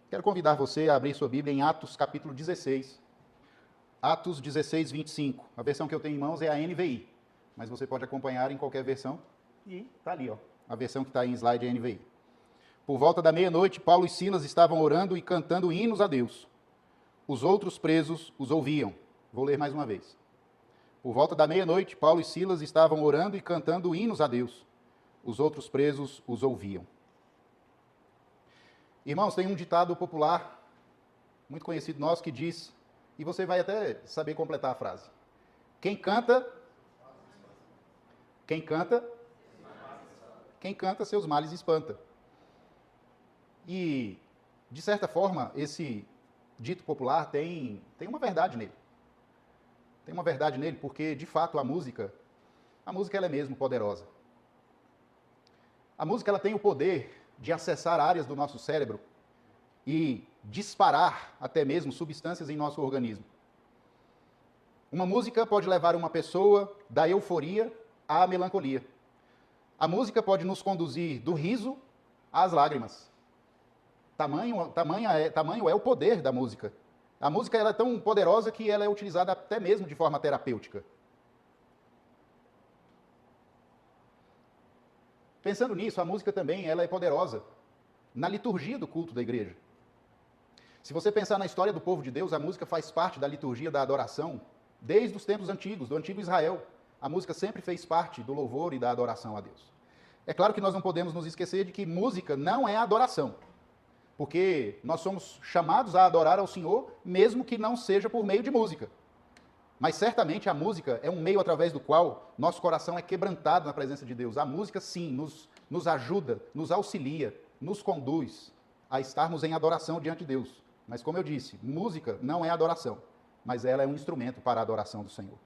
Quero convidar você a abrir sua Bíblia em Atos capítulo 16. Atos 16, 25. A versão que eu tenho em mãos é a NVI, mas você pode acompanhar em qualquer versão. E está ali, ó. A versão que está em slide é a NVI. Por volta da meia-noite, Paulo e Silas estavam orando e cantando hinos a Deus. Os outros presos os ouviam. Vou ler mais uma vez. Por volta da meia-noite, Paulo e Silas estavam orando e cantando hinos a Deus. Os outros presos os ouviam. Irmãos, tem um ditado popular, muito conhecido nosso, que diz, e você vai até saber completar a frase: quem canta, seus males espanta. E, de certa forma, esse dito popular tem uma verdade nele. Tem uma verdade nele porque, de fato, a música ela é mesmo poderosa. A música ela tem o poder de acessar áreas do nosso cérebro e disparar até mesmo substâncias em nosso organismo. Uma música pode levar uma pessoa da euforia à melancolia. A música pode nos conduzir do riso às lágrimas. Tamanho é o poder da música. A música ela é tão poderosa que ela é utilizada até mesmo de forma terapêutica. Pensando nisso, a música também ela é poderosa na liturgia do culto da igreja. Se você pensar na história do povo de Deus, a música faz parte da liturgia da adoração desde os tempos antigos, do antigo Israel. A música sempre fez parte do louvor e da adoração a Deus. É claro que nós não podemos nos esquecer de que música não é adoração, porque nós somos chamados a adorar ao Senhor, mesmo que não seja por meio de música. Mas certamente a música é um meio através do qual nosso coração é quebrantado na presença de Deus. A música, sim, nos ajuda, nos auxilia, nos conduz a estarmos em adoração diante de Deus. Mas como eu disse, música não é adoração, mas ela é um instrumento para a adoração do Senhor.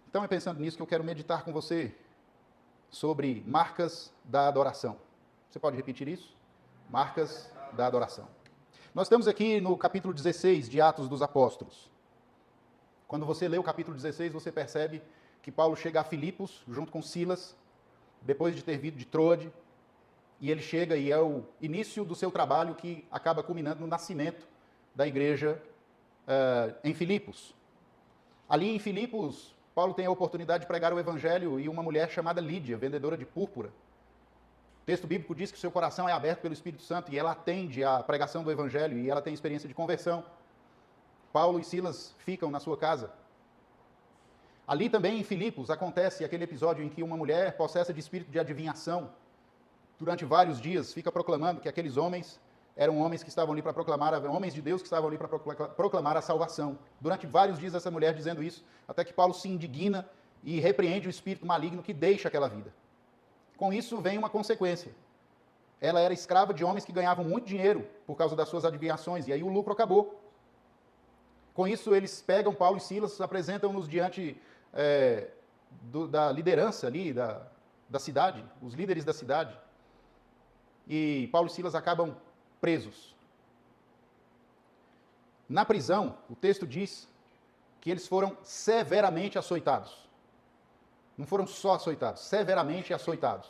Então é pensando nisso que eu quero meditar com você sobre marcas da adoração. Você pode repetir isso? Marcas da adoração. Nós estamos aqui no capítulo 16 de Atos dos Apóstolos. Quando você lê o capítulo 16, você percebe que Paulo chega a Filipos, junto com Silas, depois de ter vindo de Troade, e ele chega e é o início do seu trabalho que acaba culminando no nascimento da igreja em Filipos. Ali em Filipos, Paulo tem a oportunidade de pregar o evangelho e uma mulher chamada Lídia, vendedora de púrpura. O texto bíblico diz que seu coração é aberto pelo Espírito Santo e ela atende à pregação do evangelho e ela tem experiência de conversão. Paulo e Silas ficam na sua casa. Ali também em Filipos acontece aquele episódio em que uma mulher possessa de espírito de adivinhação, durante vários dias, fica proclamando que aqueles homens eram homens que estavam ali para proclamar, homens de Deus que estavam ali para proclamar a salvação. Durante vários dias essa mulher dizendo isso, até que Paulo se indigna e repreende o espírito maligno que deixa aquela vida. Com isso vem uma consequência. Ela era escrava de homens que ganhavam muito dinheiro por causa das suas adivinhações, e aí o lucro acabou. Com isso, eles pegam Paulo e Silas, apresentam-nos diante da liderança ali, da cidade, os líderes da cidade. E Paulo e Silas acabam presos. Na prisão, o texto diz que eles foram severamente açoitados. Não foram só açoitados, severamente açoitados.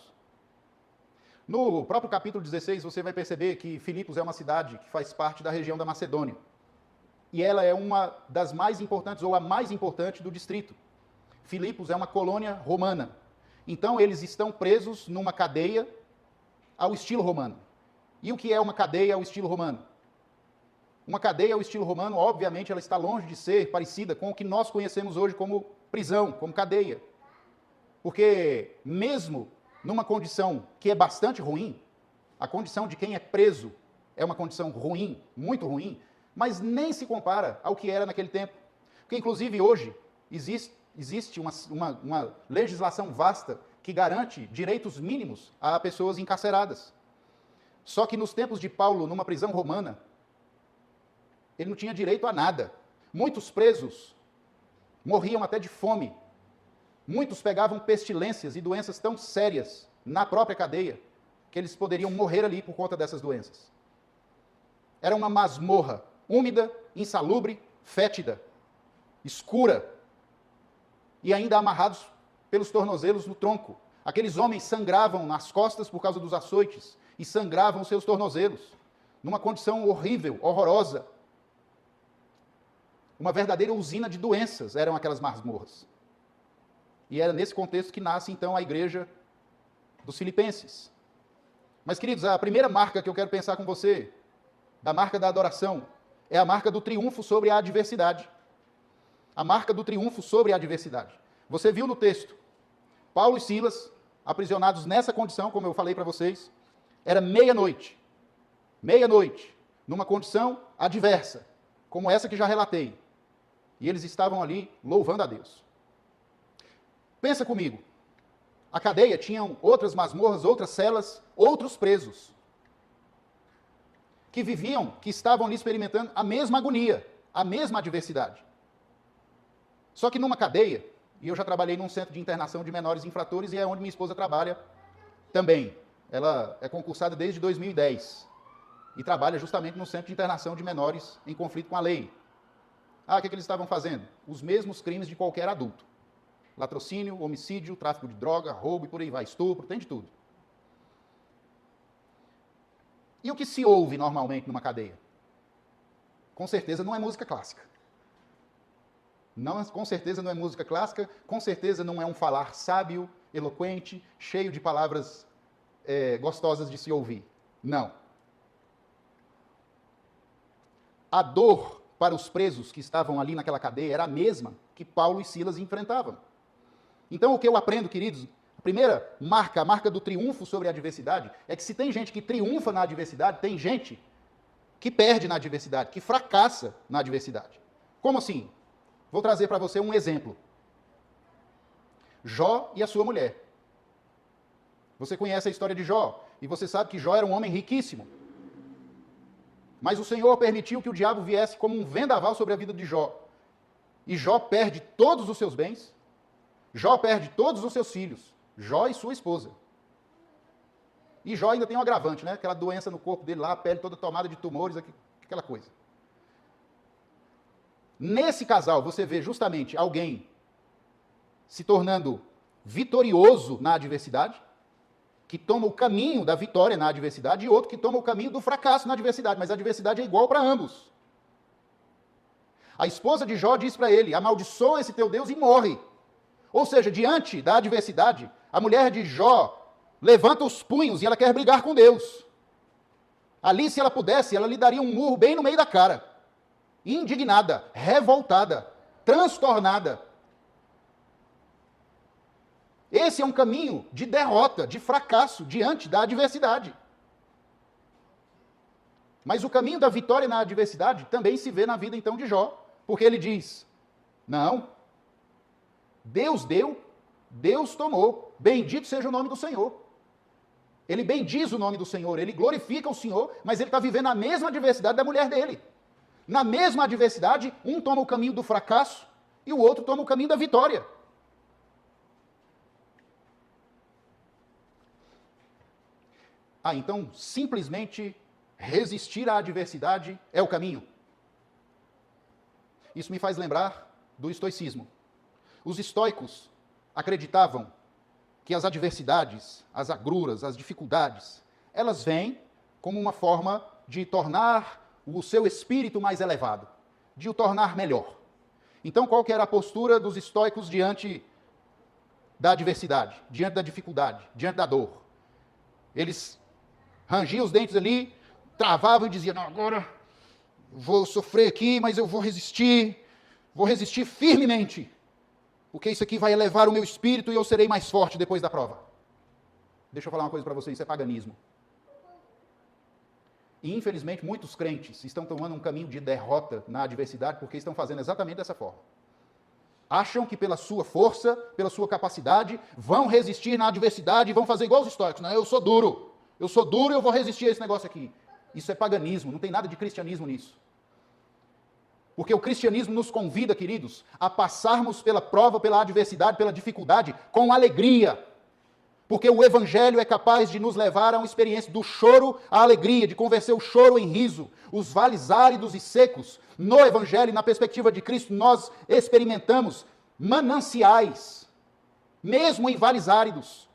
No próprio capítulo 16, você vai perceber que Filipos é uma cidade que faz parte da região da Macedônia. E ela é uma das mais importantes, ou a mais importante do distrito. Filipos é uma colônia romana. Então, eles estão presos numa cadeia ao estilo romano. E o que é uma cadeia ao estilo romano? Uma cadeia ao estilo romano, obviamente, ela está longe de ser parecida com o que nós conhecemos hoje como prisão, como cadeia. Porque mesmo numa condição que é bastante ruim, a condição de quem é preso é uma condição ruim, muito ruim, mas nem se compara ao que era naquele tempo. Porque, inclusive, hoje existe uma legislação vasta que garante direitos mínimos a pessoas encarceradas. Só que nos tempos de Paulo, numa prisão romana, ele não tinha direito a nada. Muitos presos morriam até de fome. Muitos pegavam pestilências e doenças tão sérias na própria cadeia que eles poderiam morrer ali por conta dessas doenças. Era uma masmorra, úmida, insalubre, fétida, escura, e ainda amarrados pelos tornozelos no tronco. Aqueles homens sangravam nas costas por causa dos açoites e sangravam os seus tornozelos. numa condição horrível, horrorosa. Uma verdadeira usina de doenças eram aquelas masmorras. E era nesse contexto que nasce, então, a igreja dos Filipenses. Mas, queridos, a primeira marca que eu quero pensar com você, da marca da adoração, é a marca do triunfo sobre a adversidade. A marca do triunfo sobre a adversidade. Você viu no texto, Paulo e Silas, aprisionados nessa condição, como eu falei para vocês, era meia-noite, numa condição adversa, como essa que já relatei. E eles estavam ali louvando a Deus. Pensa comigo, a cadeia tinha outras masmorras, outras celas, outros presos, que viviam, que estavam ali experimentando a mesma agonia, a mesma adversidade. Só que numa cadeia, e eu já trabalhei num centro de internação de menores infratores, e é onde minha esposa trabalha também. Ela é concursada desde 2010 e trabalha justamente no centro de internação de menores em conflito com a lei. O que eles estavam fazendo? Os mesmos crimes de qualquer adulto. Latrocínio, homicídio, tráfico de droga, roubo e por aí vai, estupro, tem de tudo. E o que se ouve normalmente numa cadeia? Com certeza não é música clássica. Não, com certeza não é música clássica, com certeza não é um falar sábio, eloquente, cheio de palavras gostosas de se ouvir. Não. A dor para os presos que estavam ali naquela cadeia era a mesma que Paulo e Silas enfrentavam. Então, o que eu aprendo, queridos, a primeira marca, a marca do triunfo sobre a adversidade, é que se tem gente que triunfa na adversidade, tem gente que perde na adversidade, que fracassa na adversidade. Como assim? Vou trazer para você um exemplo. Jó e a sua mulher. Você conhece a história de Jó, e você sabe que Jó era um homem riquíssimo. Mas o Senhor permitiu que o diabo viesse como um vendaval sobre a vida de Jó. E Jó perde todos os seus bens, Jó perde todos os seus filhos, Jó e sua esposa. E Jó ainda tem um agravante, né? Aquela doença no corpo dele lá, a pele toda tomada de tumores, aquela coisa. Nesse casal, você vê justamente alguém se tornando vitorioso na adversidade, que toma o caminho da vitória na adversidade, e outro que toma o caminho do fracasso na adversidade, mas a adversidade é igual para ambos. A esposa de Jó diz para ele: amaldiçoa esse teu Deus e morre. Ou seja, diante da adversidade, a mulher de Jó levanta os punhos e ela quer brigar com Deus. Ali, se ela pudesse, ela lhe daria um murro bem no meio da cara. Indignada, revoltada, transtornada. Esse é um caminho de derrota, de fracasso diante da adversidade. Mas o caminho da vitória na adversidade também se vê na vida então de Jó, porque ele diz: não, Deus deu, Deus tomou, bendito seja o nome do Senhor. Ele bendiz o nome do Senhor, ele glorifica o Senhor, mas ele está vivendo a mesma adversidade da mulher dele. Na mesma adversidade, um toma o caminho do fracasso e o outro toma o caminho da vitória. Então, simplesmente resistir à adversidade é o caminho. Isso me faz lembrar do estoicismo. Os estoicos acreditavam que as adversidades, as agruras, as dificuldades, elas vêm como uma forma de tornar o seu espírito mais elevado, de o tornar melhor. Então, qual que era a postura dos estoicos diante da adversidade, diante da dificuldade, diante da dor? Eles rangiam os dentes ali, travavam e diziam: não, agora vou sofrer aqui, mas eu vou resistir firmemente, porque isso aqui vai elevar o meu espírito e eu serei mais forte depois da prova. Deixa eu falar uma coisa para vocês, isso é paganismo. E, infelizmente, muitos crentes estão tomando um caminho de derrota na adversidade porque estão fazendo exatamente dessa forma. Acham que pela sua força, pela sua capacidade, vão resistir na adversidade e vão fazer igual os estoicos. Não, eu sou duro e eu vou resistir a esse negócio aqui. Isso é paganismo, não tem nada de cristianismo nisso. Porque o cristianismo nos convida, queridos, a passarmos pela prova, pela adversidade, pela dificuldade, com alegria. Porque o evangelho é capaz de nos levar a uma experiência do choro à alegria, de converter o choro em riso. Os vales áridos e secos, no evangelho, na perspectiva de Cristo, nós experimentamos mananciais, mesmo em vales áridos.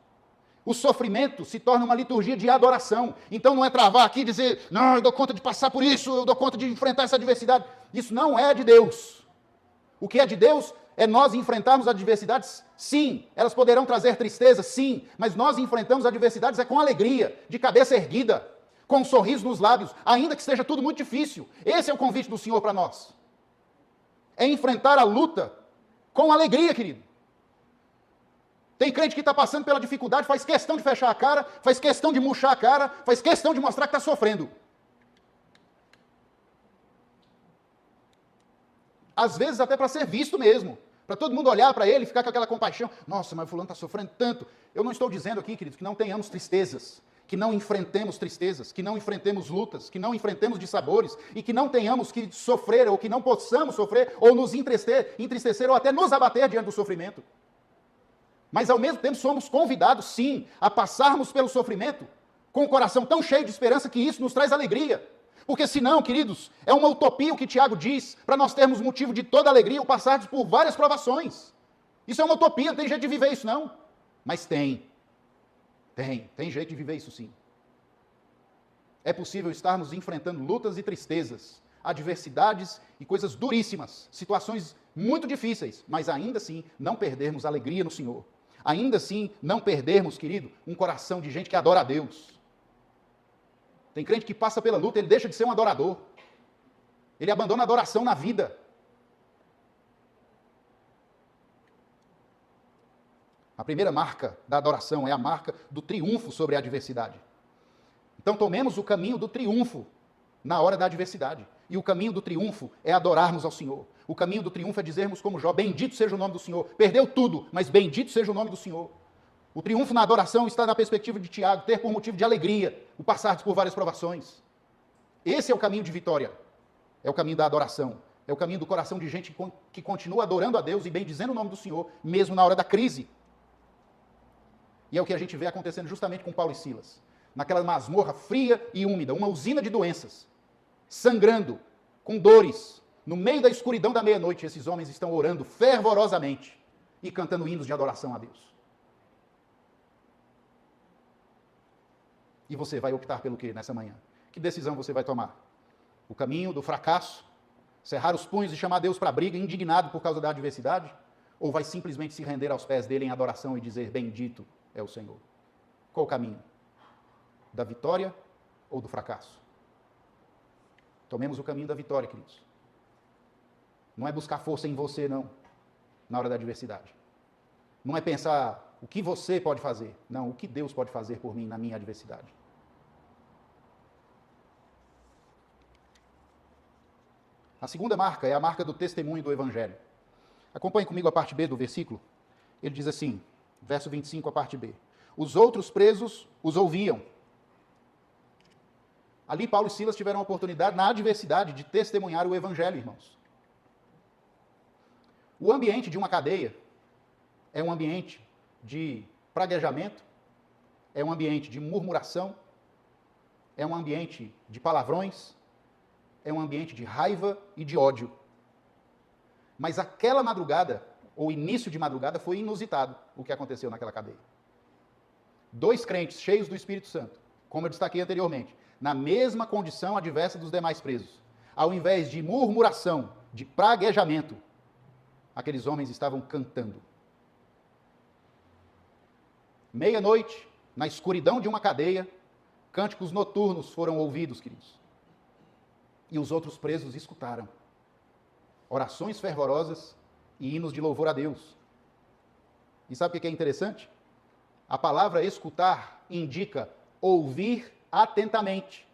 O sofrimento se torna uma liturgia de adoração. Então não é travar aqui e dizer, não, eu dou conta de passar por isso, eu dou conta de enfrentar essa adversidade. Isso não é de Deus. O que é de Deus é nós enfrentarmos adversidades, sim. Elas poderão trazer tristeza, sim. Mas nós enfrentamos adversidades com alegria, de cabeça erguida, com um sorriso nos lábios, ainda que esteja tudo muito difícil. Esse é o convite do Senhor para nós. É enfrentar a luta com alegria, querido. Tem crente que está passando pela dificuldade, faz questão de fechar a cara, faz questão de murchar a cara, faz questão de mostrar que está sofrendo. Às vezes até para ser visto mesmo, para todo mundo olhar para ele e ficar com aquela compaixão. Nossa, mas fulano está sofrendo tanto. Eu não estou dizendo aqui, queridos, que não tenhamos tristezas, que não enfrentemos tristezas, que não enfrentemos lutas, que não enfrentemos dissabores e que não tenhamos que sofrer ou que não possamos sofrer ou nos entristecer ou até nos abater diante do sofrimento. Mas ao mesmo tempo somos convidados, sim, a passarmos pelo sofrimento com o coração tão cheio de esperança que isso nos traz alegria. Porque senão, queridos, é uma utopia o que Tiago diz, para nós termos motivo de toda alegria ou passarmos por várias provações. Isso é uma utopia, não tem jeito de viver isso não. Mas tem jeito de viver isso sim. É possível estarmos enfrentando lutas e tristezas, adversidades e coisas duríssimas, situações muito difíceis, mas ainda assim não perdermos a alegria no Senhor. Ainda assim não perdermos, querido, um coração de gente que adora a Deus. Tem crente que passa pela luta, ele deixa de ser um adorador. Ele abandona a adoração na vida. A primeira marca da adoração é a marca do triunfo sobre a adversidade. Então tomemos o caminho do triunfo na hora da adversidade. E o caminho do triunfo é adorarmos ao Senhor. O caminho do triunfo é dizermos como Jó, bendito seja o nome do Senhor. Perdeu tudo, mas bendito seja o nome do Senhor. O triunfo na adoração está na perspectiva de Tiago, ter por motivo de alegria o passar por várias provações. Esse é o caminho de vitória. É o caminho da adoração. É o caminho do coração de gente que continua adorando a Deus e bendizendo o nome do Senhor, mesmo na hora da crise. E é o que a gente vê acontecendo justamente com Paulo e Silas. Naquela masmorra fria e úmida, uma usina de doenças, sangrando, com dores, no meio da escuridão da meia-noite, esses homens estão orando fervorosamente e cantando hinos de adoração a Deus. E você vai optar pelo quê nessa manhã? Que decisão você vai tomar? O caminho do fracasso? Cerrar os punhos e chamar Deus para a briga, indignado por causa da adversidade? Ou vai simplesmente se render aos pés dele em adoração e dizer, bendito é o Senhor? Qual o caminho? Da vitória ou do fracasso? Tomemos o caminho da vitória, queridos. Não é buscar força em você, não, na hora da adversidade. Não é pensar o que você pode fazer. Não, o que Deus pode fazer por mim na minha adversidade. A segunda marca é a marca do testemunho do Evangelho. Acompanhe comigo a parte B do versículo. Ele diz assim, verso 25, a parte B. Os outros presos os ouviam. Ali Paulo e Silas tiveram a oportunidade, na adversidade, de testemunhar o Evangelho, irmãos. O ambiente de uma cadeia é um ambiente de praguejamento, é um ambiente de murmuração, é um ambiente de palavrões, é um ambiente de raiva e de ódio. Mas aquela madrugada, ou início de madrugada, foi inusitado o que aconteceu naquela cadeia. 2 crentes cheios do Espírito Santo, como eu destaquei anteriormente, na mesma condição adversa dos demais presos. Ao invés de murmuração, de praguejamento, aqueles homens estavam cantando. Meia-noite, na escuridão de uma cadeia, cânticos noturnos foram ouvidos, queridos. E os outros presos escutaram. Orações fervorosas e hinos de louvor a Deus. E sabe o que é interessante? A palavra escutar indica ouvir atentamente.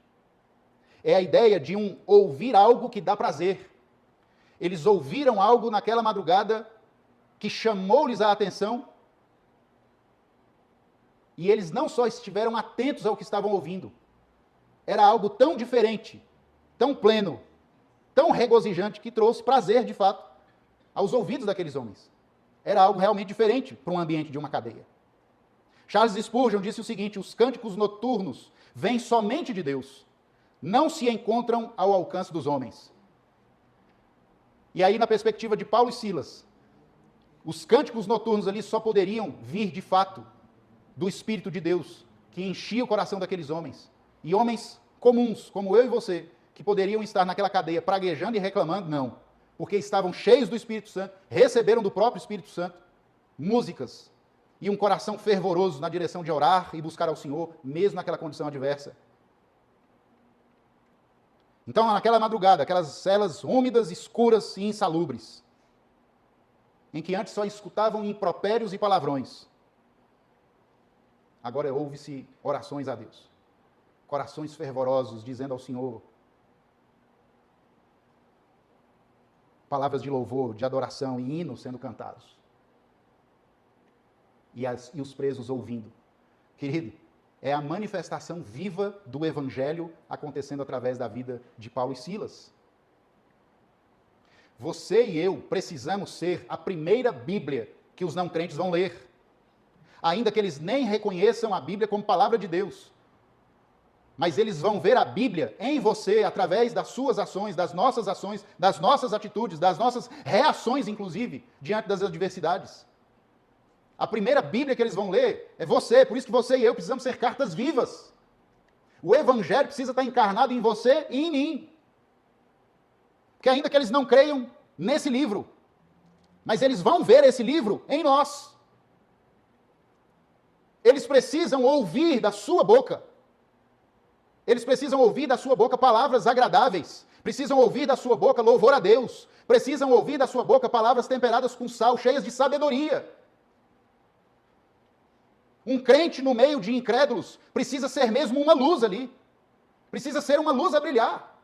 É a ideia de ouvir algo que dá prazer. Eles ouviram algo naquela madrugada que chamou-lhes a atenção e eles não só estiveram atentos ao que estavam ouvindo, era algo tão diferente, tão pleno, tão regozijante que trouxe prazer, de fato, aos ouvidos daqueles homens. Era algo realmente diferente para um ambiente de uma cadeia. Charles Spurgeon disse o seguinte, os cânticos noturnos vêm somente de Deus, não se encontram ao alcance dos homens. E aí, na perspectiva de Paulo e Silas, os cânticos noturnos ali só poderiam vir, de fato, do Espírito de Deus que enchia o coração daqueles homens. E homens comuns, como eu e você, que poderiam estar naquela cadeia praguejando e reclamando, não. Porque estavam cheios do Espírito Santo, receberam do próprio Espírito Santo músicas e um coração fervoroso na direção de orar e buscar ao Senhor, mesmo naquela condição adversa. Então, naquela madrugada, aquelas celas úmidas, escuras e insalubres, em que antes só escutavam impropérios e palavrões, agora ouve-se orações a Deus. Corações fervorosos, dizendo ao Senhor palavras de louvor, de adoração e hinos sendo cantados. E os presos ouvindo. Querido, é a manifestação viva do Evangelho acontecendo através da vida de Paulo e Silas. Você e eu precisamos ser a primeira Bíblia que os não crentes vão ler. Ainda que eles nem reconheçam a Bíblia como palavra de Deus. Mas eles vão ver a Bíblia em você através das suas ações, das nossas atitudes, das nossas reações, inclusive, diante das adversidades. A primeira Bíblia que eles vão ler é você, por isso que você e eu precisamos ser cartas vivas. O Evangelho precisa estar encarnado em você e em mim. Porque ainda que eles não creiam nesse livro, mas eles vão ver esse livro em nós. Eles precisam ouvir da sua boca. Eles precisam ouvir da sua boca palavras agradáveis. Precisam ouvir da sua boca louvor a Deus. Precisam ouvir da sua boca palavras temperadas com sal, cheias de sabedoria. Um crente no meio de incrédulos precisa ser mesmo uma luz ali. Precisa ser uma luz a brilhar.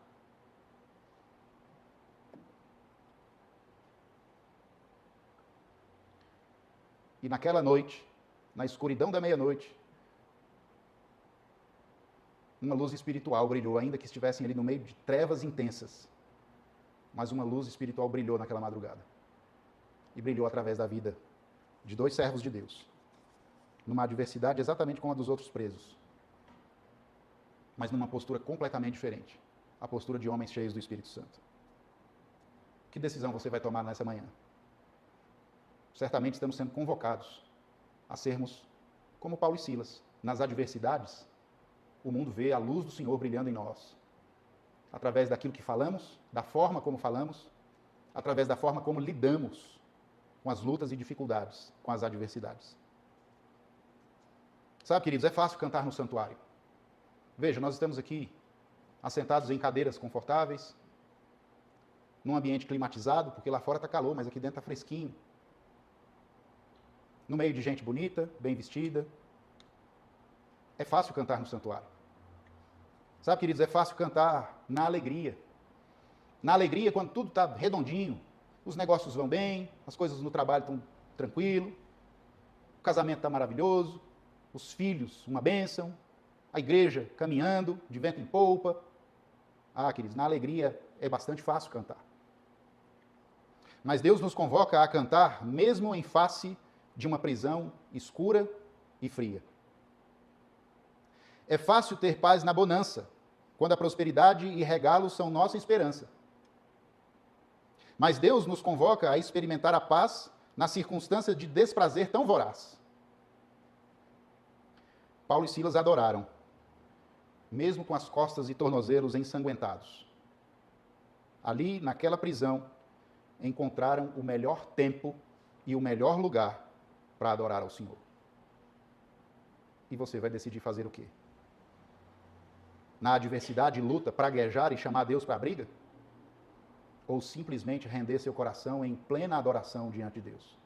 E naquela noite, na escuridão da meia-noite, uma luz espiritual brilhou, ainda que estivessem ali no meio de trevas intensas. Mas uma luz espiritual brilhou naquela madrugada. E brilhou através da vida de dois servos de Deus. Numa adversidade exatamente como a dos outros presos. Mas numa postura completamente diferente. A postura de homens cheios do Espírito Santo. Que decisão você vai tomar nessa manhã? Certamente estamos sendo convocados a sermos como Paulo e Silas. Nas adversidades, o mundo vê a luz do Senhor brilhando em nós. Através daquilo que falamos, da forma como falamos, através da forma como lidamos com as lutas e dificuldades, com as adversidades. Sabe, queridos, é fácil cantar no santuário. Veja, nós estamos aqui assentados em cadeiras confortáveis, num ambiente climatizado, porque lá fora está calor, mas aqui dentro está fresquinho. No meio de gente bonita, bem vestida. É fácil cantar no santuário. Sabe, queridos, é fácil cantar na alegria. Na alegria, quando tudo está redondinho, os negócios vão bem, as coisas no trabalho estão tranquilo, o casamento está maravilhoso, os filhos, uma bênção, a igreja caminhando, de vento em polpa. Ah, queridos, na alegria é bastante fácil cantar. Mas Deus nos convoca a cantar mesmo em face de uma prisão escura e fria. É fácil ter paz na bonança, quando a prosperidade e regalos são nossa esperança. Mas Deus nos convoca a experimentar a paz nas circunstâncias de desprazer tão voraz. Paulo e Silas adoraram, mesmo com as costas e tornozelos ensanguentados. Ali, naquela prisão, encontraram o melhor tempo e o melhor lugar para adorar ao Senhor. E você vai decidir fazer o quê? Na adversidade, luta, praguejar e chamar Deus para a briga? Ou simplesmente render seu coração em plena adoração diante de Deus?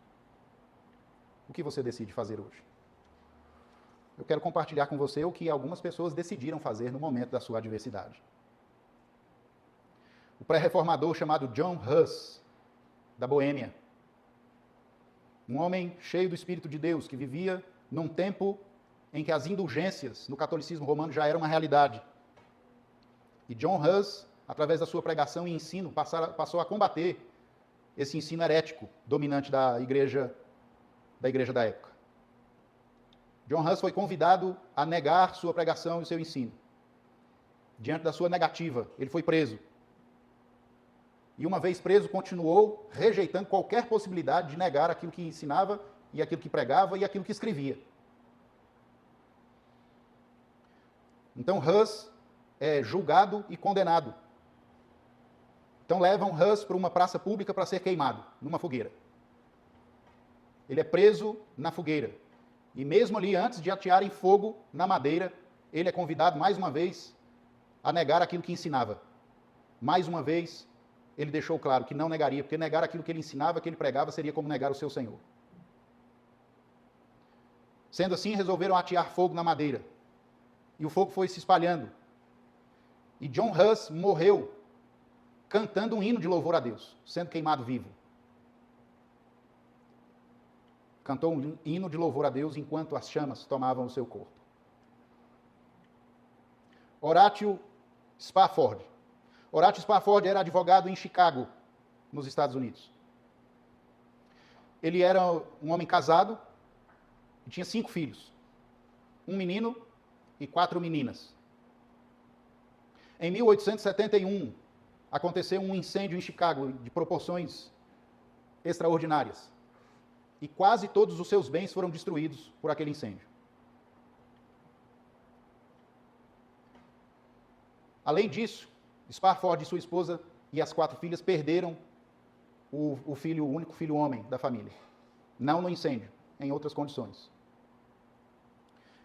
O que você decide fazer hoje? Eu quero compartilhar com você o que algumas pessoas decidiram fazer no momento da sua adversidade. O pré-reformador chamado John Huss, da Boêmia, um homem cheio do Espírito de Deus, que vivia num tempo em que as indulgências no catolicismo romano já eram uma realidade. E John Huss, através da sua pregação e ensino, passou a combater esse ensino herético dominante da igreja da época. John Huss foi convidado a negar sua pregação e seu ensino. Diante da sua negativa, ele foi preso. E uma vez preso, continuou rejeitando qualquer possibilidade de negar aquilo que ensinava, e aquilo que pregava, e aquilo que escrevia. Então Huz é julgado e condenado. Então levam Huz para uma praça pública para ser queimado, numa fogueira. Ele é preso na fogueira. E mesmo ali, antes de atearem fogo na madeira, ele é convidado mais uma vez a negar aquilo que ensinava. Mais uma vez, ele deixou claro que não negaria, porque negar aquilo que ele ensinava, que ele pregava, seria como negar o seu Senhor. Sendo assim, resolveram atear fogo na madeira. E o fogo foi se espalhando. E John Hus morreu cantando um hino de louvor a Deus, sendo queimado vivo. Cantou um hino de louvor a Deus enquanto as chamas tomavam o seu corpo. Horatio Spafford. Horatio Spafford era advogado em Chicago, nos Estados Unidos. Ele era um homem casado e tinha 5 filhos. Um menino e 4 meninas. Em 1871, aconteceu um incêndio em Chicago de proporções extraordinárias. E quase todos os seus bens foram destruídos por aquele incêndio. Além disso, Spafford e sua esposa e as 4 filhas perderam o único filho homem da família. Não no incêndio, em outras condições.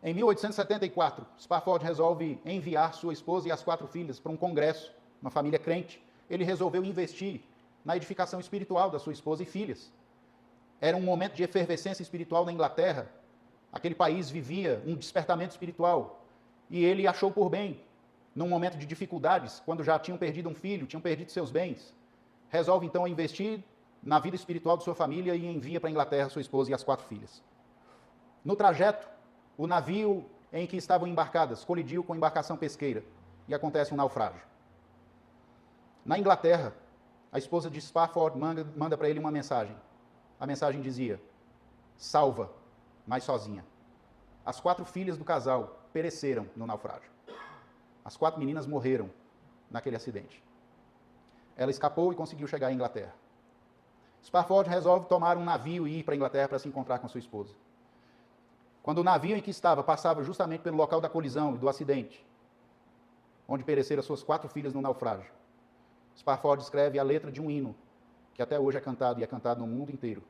Em 1874, Spafford resolve enviar sua esposa e as 4 filhas para um congresso, uma família crente. Ele resolveu investir na edificação espiritual da sua esposa e filhas. Era um momento de efervescência espiritual na Inglaterra. Aquele país vivia um despertamento espiritual. E ele achou por bem, num momento de dificuldades, quando já tinham perdido um filho, tinham perdido seus bens, resolve então investir na vida espiritual de sua família e envia para a Inglaterra sua esposa e as 4 filhas. No trajeto, o navio em que estavam embarcadas colidiu com a embarcação pesqueira e acontece um naufrágio. Na Inglaterra, a esposa de Spafford manda para ele uma mensagem. A mensagem dizia: salva, mas sozinha. As 4 filhas do casal pereceram no naufrágio. As 4 meninas morreram naquele acidente. Ela escapou e conseguiu chegar à Inglaterra. Spafford resolve tomar um navio e ir para a Inglaterra para se encontrar com sua esposa. Quando o navio em que estava passava justamente pelo local da colisão e do acidente, onde pereceram suas 4 filhas no naufrágio, Spafford escreve a letra de um hino, que até hoje é cantado e é cantado no mundo inteiro.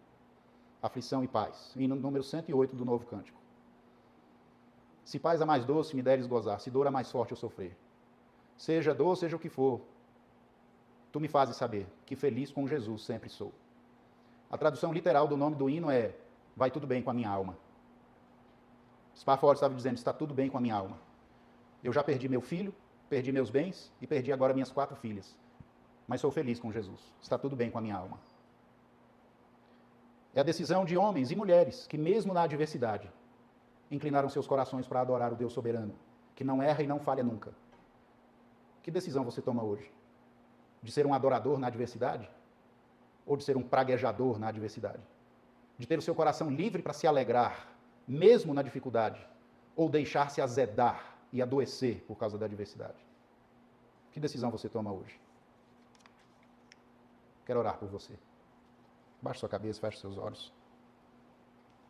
Aflição e paz. Hino número 108 do Novo Cântico. Se paz a mais doce me deres gozar, se dor a mais forte eu sofrer. Seja dor, seja o que for, tu me fazes saber que feliz com Jesus sempre sou. A tradução literal do nome do hino é: vai tudo bem com a minha alma. Spafford estava dizendo: está tudo bem com a minha alma. Eu já perdi meu filho, perdi meus bens e perdi agora minhas 4 filhas. Mas sou feliz com Jesus. Está tudo bem com a minha alma. É a decisão de homens e mulheres que, mesmo na adversidade, inclinaram seus corações para adorar o Deus soberano, que não erra e não falha nunca. Que decisão você toma hoje? De ser um adorador na adversidade? Ou de ser um praguejador na adversidade? De ter o seu coração livre para se alegrar, mesmo na dificuldade? Ou deixar-se azedar e adoecer por causa da adversidade? Que decisão você toma hoje? Quero orar por você. Baixe sua cabeça, feche seus olhos.